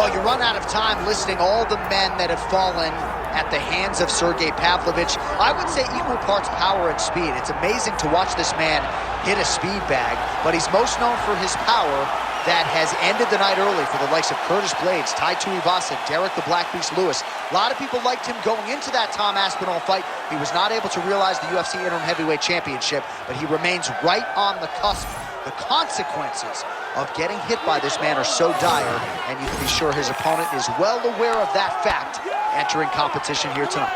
Well, you run out of time listing all the men that have fallen at the hands of Sergei Pavlovich. I would say equal parts power and speed. It's amazing to watch this man hit a speed bag, but he's most known for his power that has ended the night early for the likes of Curtis Blades, Tai Tuivasa, Derek the Black Beast Lewis. A lot of people liked him going into that Tom Aspinall fight. He was not able to realize the UFC Interim Heavyweight Championship, but he remains right on the cusp. The consequences of getting hit by this man are so dire, and you can be sure his opponent is well aware of that fact entering competition here tonight.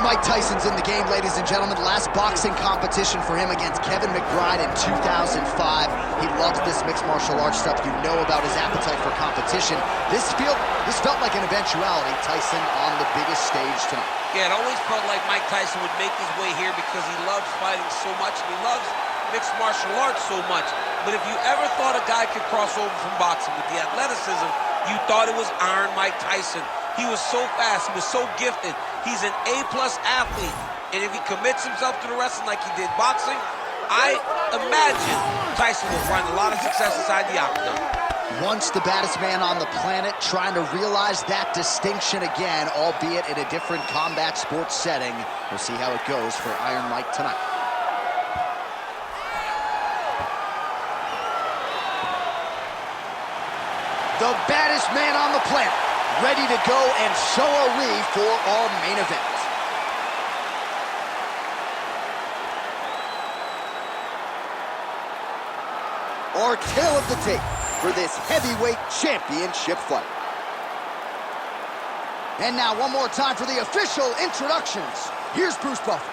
Mike Tyson's in the game, ladies and gentlemen. Last boxing competition for him against Kevin McBride in 2005. He loves this mixed martial arts stuff. You know about his appetite for competition. This felt like an eventuality. Tyson on the biggest stage tonight. Yeah, it always felt like Mike Tyson would make his way here because he loves fighting so much, and he loves mixed martial arts so much. But if you ever thought a guy could cross over from boxing with the athleticism, you thought it was Iron Mike Tyson. He was so fast, he was so gifted. He's an A-plus athlete, and if he commits himself to the wrestling like he did boxing, I imagine Tyson will find a lot of success inside the octagon. Once the baddest man on the planet, trying to realize that distinction again, albeit in a different combat sports setting. We'll see how it goes for Iron Mike tonight. The baddest man on the planet, ready to go and show a for our main event. Our tale of the tape for this heavyweight championship fight. And now one more time for the official introductions. Here's Bruce Buffer.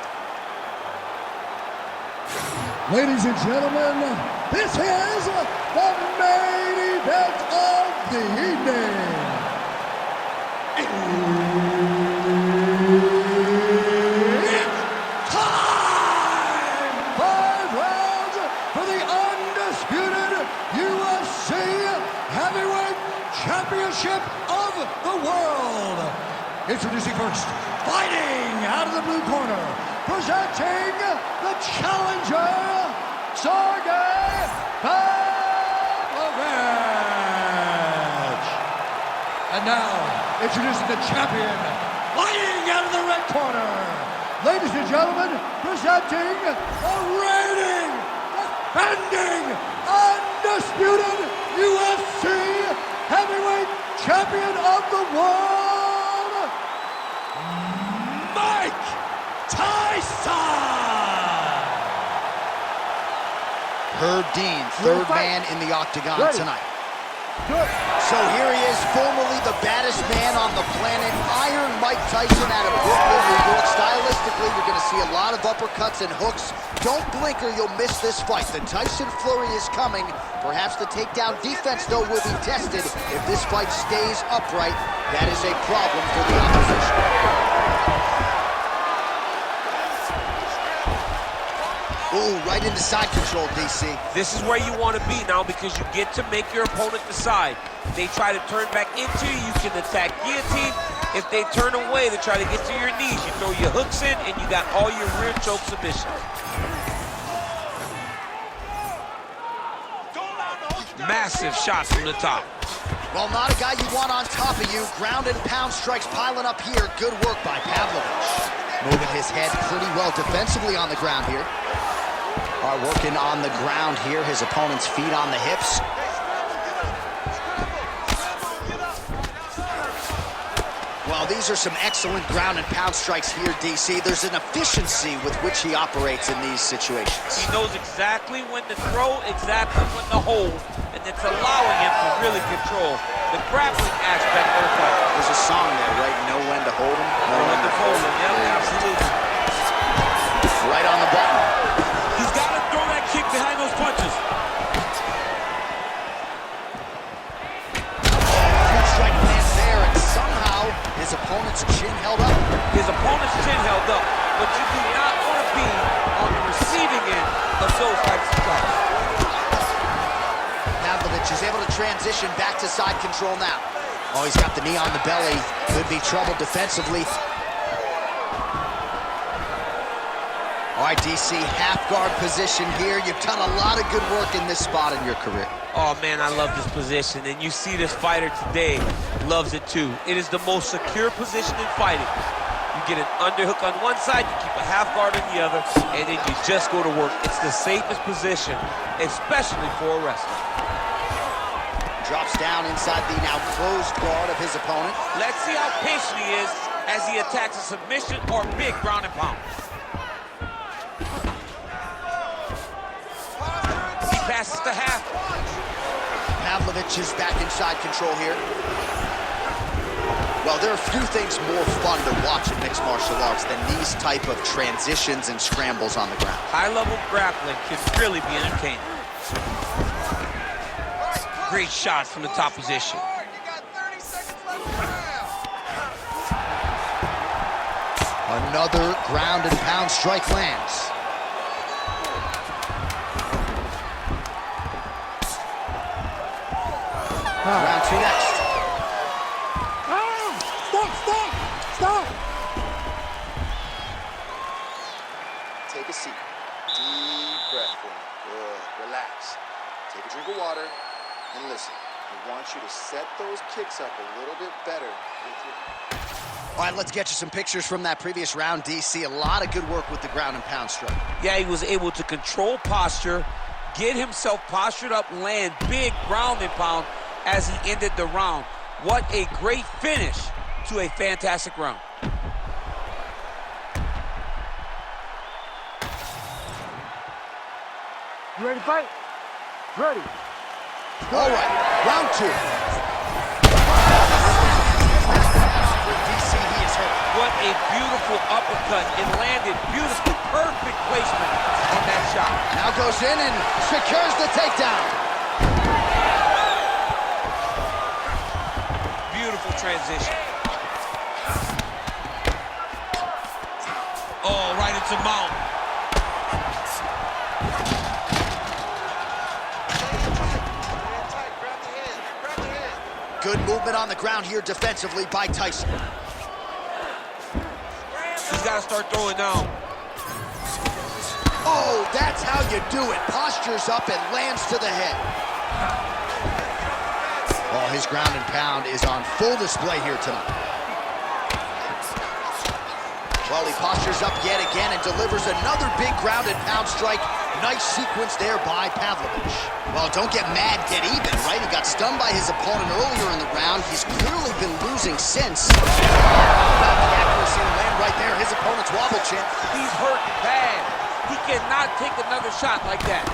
Ladies and gentlemen, this is the main event of the evening. It's time! 5 rounds for the undisputed UFC Heavyweight Championship of the world. Introducing first, fighting out of the blue corner, presenting the challenger, Sergei Pavlovich. And now, introducing the champion, fighting out of the red corner. Ladies and gentlemen, presenting the reigning, defending, undisputed UFC Heavyweight Champion of the world, Mike Tyson! Herb Dean, third man in the octagon tonight. Good. So here he is, formerly the baddest man on the planet, Iron Mike Tyson out of Brooklyn, New York. Stylistically, you're going to see a lot of uppercuts and hooks. Don't blink or you'll miss this fight. The Tyson flurry is coming. Perhaps the takedown defense, though, will be tested. If this fight stays upright, that is a problem for the opposition. Ooh, right into side control, DC. This is where you want to be now because you get to make your opponent decide. If they try to turn back into you, you can attack guillotine. If they turn away to try to get to your knees, you throw your hooks in and you got all your rear choke submissions. Massive shots from the top. Well, not a guy you want on top of you. Ground and pound strikes piling up here. Good work by Pavlovich. Moving his head pretty well defensively on the ground here. Are working on the ground here. His opponent's feet on the hips. Well, these are some excellent ground and pound strikes here, DC. There's an efficiency with which he operates in these situations. He knows exactly when to throw, exactly when to hold, and it's allowing him to really control the grappling aspect of the fight. There's a song there, right? Know when to hold him, know when to fold him. Yep, absolutely. Right on the button. He's got to throw that kick behind those punches. opponent's chin held up. His opponent's chin held up, but you do not want to be on the receiving end of those types of strikes. Pavlovich is able to transition back to side control now. Oh, he's got the knee on the belly. Could be trouble defensively. All right, DC, half guard position here. You've done a lot of good work in this spot in your career. Oh, man, I love this position, and you see this fighter today loves it too. It is the most secure position in fighting. You get an underhook on one side, you keep a half guard on the other, and then you just go to work. It's the safest position, especially for a wrestler. Drops down inside the now closed guard of his opponent. Let's see how patient he is as he attacks a submission or big ground and pound. He passes to half. Pavlovich is back inside control here. Well, there are few things more fun to watch in mixed martial arts than these type of transitions and scrambles on the ground. High-level grappling can really be entertaining. Great shots from the top position. Another ground and pound strike lands. Round two next. Stop! Take a seat. Deep breath for me. Good. Relax. Take a drink of water and listen. I want you to set those kicks up a little bit better with your... All right, let's get you some pictures from that previous round, DC. A lot of good work with the ground and pound strike. Yeah, he was able to control posture, get himself postured up, land big ground and pound as he ended the round. What a great finish to a fantastic round. You ready to fight? Ready. All right, round two. DC, he is hurt. What a beautiful uppercut. It landed beautifully, perfect placement on that shot. Now goes in and secures the takedown. Beautiful transition. Oh, right into mount. Good movement on the ground here defensively by Tyson. He's got to start throwing down. Oh, that's how you do it. Postures up and lands to the head. Oh, his ground and pound is on full display here tonight. Well, he postures up yet again and delivers another big ground and pound strike. Nice sequence there by Pavlovich. Well, don't get mad, get even, right? He got stunned by his opponent earlier in the round. He's clearly been losing since. About the accuracy and land right there. His opponent's wobble chin. He's hurt bad. He cannot take another shot like that.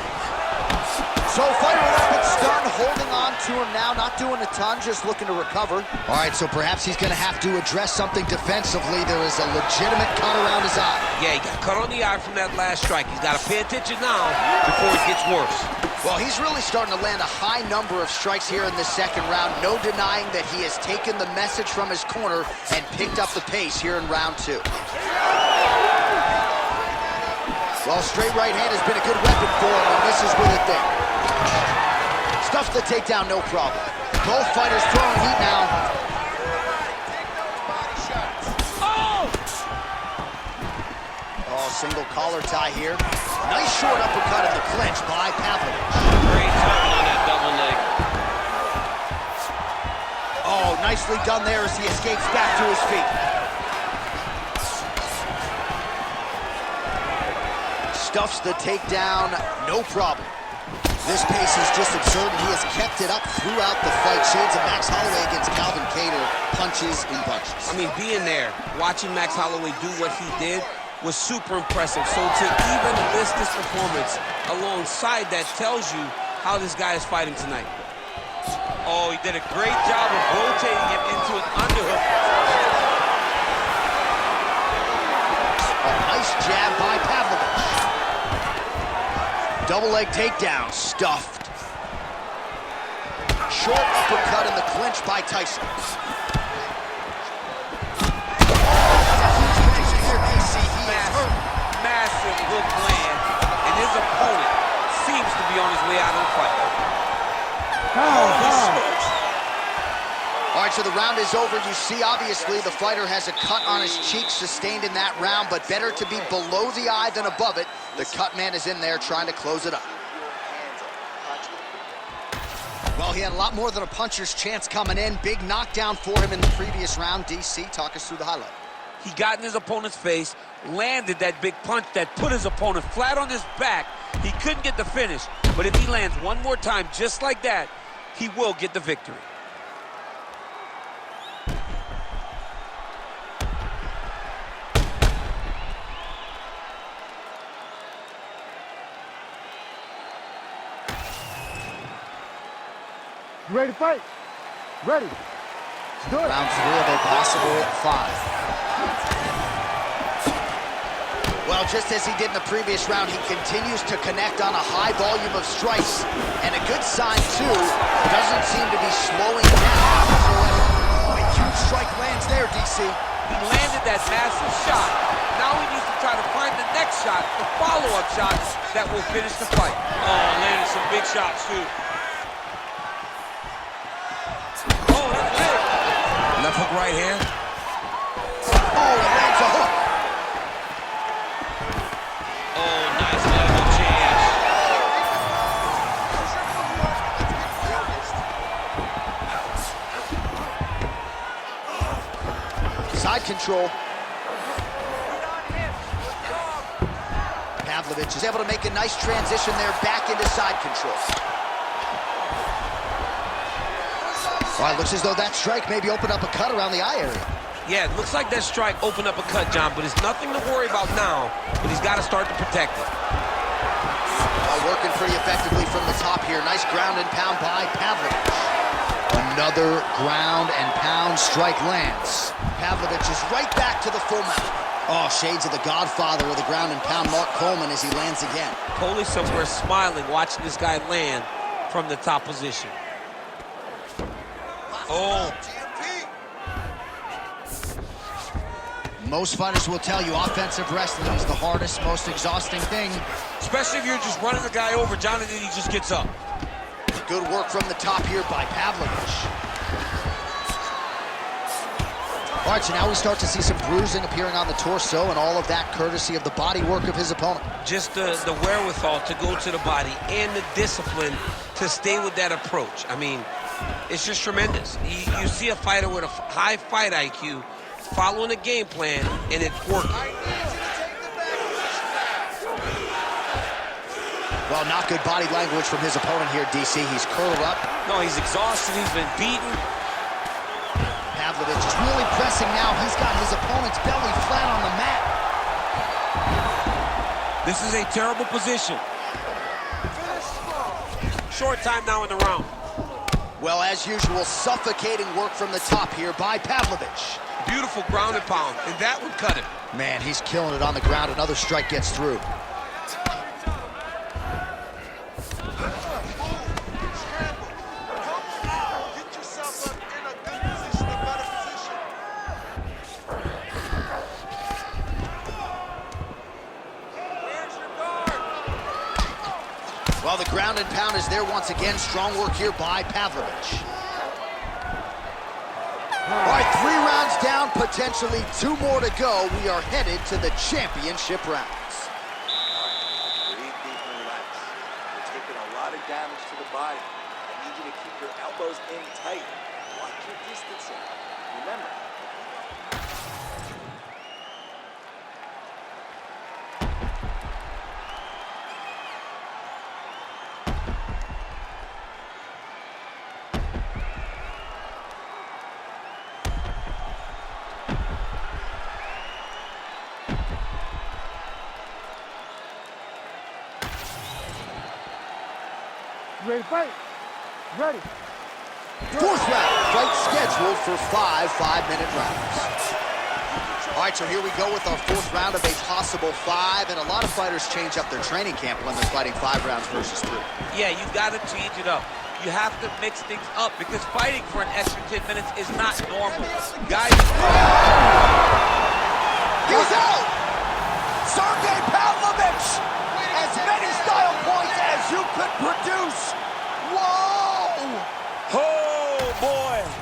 So fighter a little bit stunned, holding on to him now, not doing a ton, just looking to recover. All right, so perhaps he's going to have to address something defensively. There is a legitimate cut around his eye. Yeah, he got cut on the eye from that last strike. He's got to pay attention now before it gets worse. Well, he's really starting to land a high number of strikes here in the second round. No denying that he has taken the message from his corner and picked up the pace here in round two. Well, straight right hand has been a good weapon for him, and this is with it there. Stuffs the takedown, no problem. Both fighters throwing heat now. Oh, single collar tie here. Nice short uppercut in the clinch by Pavlovich. Great timing on that double leg. Oh, nicely done there as he escapes back to his feet. Stuffs the takedown, no problem. This pace is just absurd, and he has kept it up throughout the fight. Shades of Max Holloway against Calvin Kattar, punches in bunches. I mean, being there, watching Max Holloway do what he did was super impressive. So to even list this performance alongside that tells you how this guy is fighting tonight. Oh, he did a great job of rotating him into an underhook. A nice jab by Pavlovich. Double leg takedown, stuffed. Short uppercut in the clinch by Tyson. will land, and his opponent seems to be on his way out of the fight. All right, so the round is over. You see, obviously, the fighter has a cut on his cheek sustained in that round, but better to be below the eye than above it. The cut man is in there trying to close it up. Well, he had a lot more than a puncher's chance coming in. Big knockdown for him in the previous round. DC, talk us through the highlight. He got in his opponent's face, landed that big punch that put his opponent flat on his back. He couldn't get the finish, but if he lands one more time just like that, he will get the victory. You ready to fight? Ready. Let's do it. Round 3 of a possible 5. Well, just as he did in the previous round, he continues to connect on a high volume of strikes. And a good sign, too, doesn't seem to be slowing down. Oh, a huge strike lands there, DC. He landed that massive shot. Now he needs to try to find the next shot, the follow-up shot that will finish the fight. Oh, landed some big shots, too. Left hook right hand. Oh, he lands a hook. Oh, nice level change. Side control. Pavlovich is able to make a nice transition there back into side control. All right, looks as though that strike maybe opened up a cut around the eye area. Yeah, it looks like that strike opened up a cut, John, but it's nothing to worry about now, but he's got to start to protect it. Working pretty effectively from the top here. Nice ground and pound by Pavlovich. Another ground and pound strike lands. Pavlovich is right back to the full mount. Oh, shades of the godfather of the ground and pound, Mark Coleman, as he lands again. Coley somewhere smiling, watching this guy land from the top position. Oh. Most fighters will tell you offensive wrestling is the hardest, most exhausting thing. Especially if you're just running the guy over, John, and then he just gets up. Good work from the top here by Pavlovich. All right, so now we start to see some bruising appearing on the torso, and all of that courtesy of the body work of his opponent. Just the wherewithal to go to the body and the discipline to stay with that approach. I mean, it's just tremendous. You see a fighter with a high fight IQ following a game plan, and it's working. Well, not good body language from his opponent here, DC. He's curled up. No, he's exhausted. He's been beaten. Pavlovich is really pressing now. He's got his opponent's belly flat on the mat. This is a terrible position. Short time now in the round. Well, as usual, suffocating work from the top here by Pavlovich. Beautiful ground and pound, and that would cut him. Man, he's killing it on the ground. Another strike gets through. Well, the ground and pound is there once again. Strong work here by Pavlovich. All right, 3 rounds down, potentially 2 more to go. We are headed to the championship rounds. Breathe deep and relax. You're taking a lot of damage to the body. I need you to keep your elbows in tight. Watch your distancing. Remember, You ready to fight? Ready. 4th round, fight scheduled for 5 5-minute rounds. All right, so here we go with our 4th round of a possible 5, and a lot of fighters change up their training camp when they're fighting 5 rounds versus 3. Yeah, you've got to change it up. You have to mix things up because fighting for an extra 10 minutes is not normal. Guys, he's out! Sergei Pavlovich could produce. Whoa! Oh, boy.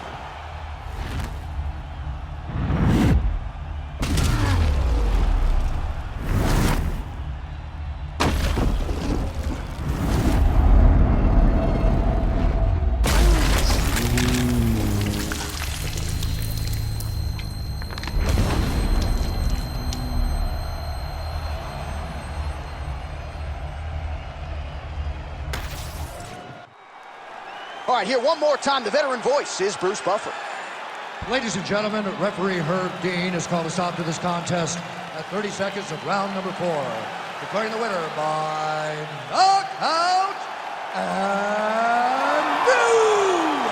All right, here one more time. The veteran voice is Bruce Buffer. Ladies and gentlemen, referee Herb Dean has called a stop to this contest at 30 seconds of round number 4, declaring the winner by knockout and new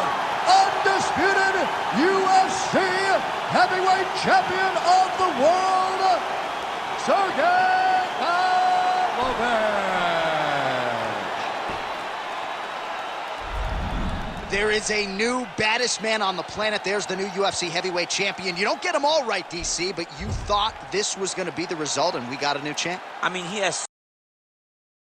undisputed UFC heavyweight champion of the world, Sergei Pavlovich. There is a new baddest man on the planet. There's the new UFC heavyweight champion. You don't get them all right, DC, but you thought this was going to be the result, and we got a new champ. I mean, he has